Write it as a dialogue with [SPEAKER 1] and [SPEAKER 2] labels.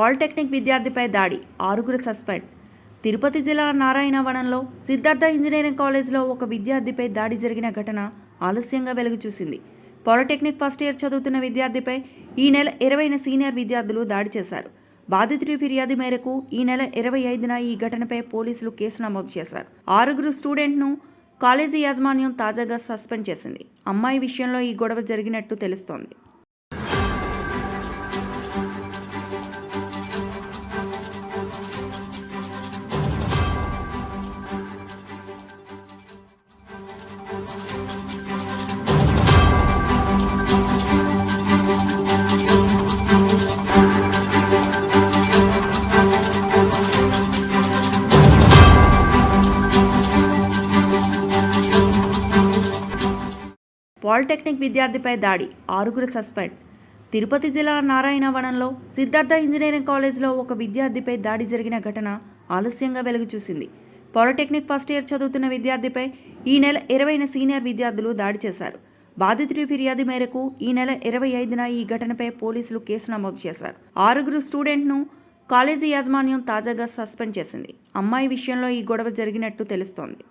[SPEAKER 1] Polytechnic విద్యార్థిపై దాడి, 6 suspend. Tirupati జిల్లా నారాయణవనంలో Siddhartha engineering కాలేజ్లో ఒక విద్యార్థిపై దాడి జరిగిన ఘటన ఆలస్యంగా వెలుగు చూసింది. పాలిటెక్నిక్ ఫస్ట్ ఇయర్ చదువుతున్న విద్యార్థిపై ఈ నెల 20న సీనియర్ విద్యార్థులు దాడి చేశారు. బాధితుడి ఫిర్యాదు మేరకు ఈ నెల 25న ఈ ఘటనపై పోలీసులు కేసు నమోదు చేశారు. 6 స్టూడెంట్ను కాలేజీ యాజమాన్యం తాజాగా సస్పెండ్ చేసింది. అమ్మాయి విషయంలో ఈ గొడవ జరిగినట్టు తెలుస్తోంది. పాలిటెక్నిక్ విద్యార్థిపై దాడి, 6 సస్పెండ్. తిరుపతి జిల్లా నారాయణవనంలో సిద్ధార్థ ఇంజనీరింగ్ కాలేజ్లో ఒక విద్యార్థిపై దాడి జరిగిన ఘటన ఆలస్యంగా వెలుగు చూసింది. పాలిటెక్నిక్ ఫస్ట్ ఇయర్ చదువుతున్న విద్యార్థిపై ఈ నెల 20న సీనియర్ విద్యార్థులు దాడి చేశారు. బాధితుడి ఫిర్యాదు మేరకు ఈ నెల 25న ఈ ఘటనపై పోలీసులు కేసు నమోదు చేశారు. 6 స్టూడెంట్ను కాలేజీ యాజమాన్యం తాజాగా సస్పెండ్ చేసింది. అమ్మాయి విషయంలో ఈ గొడవ జరిగినట్టు తెలుస్తోంది.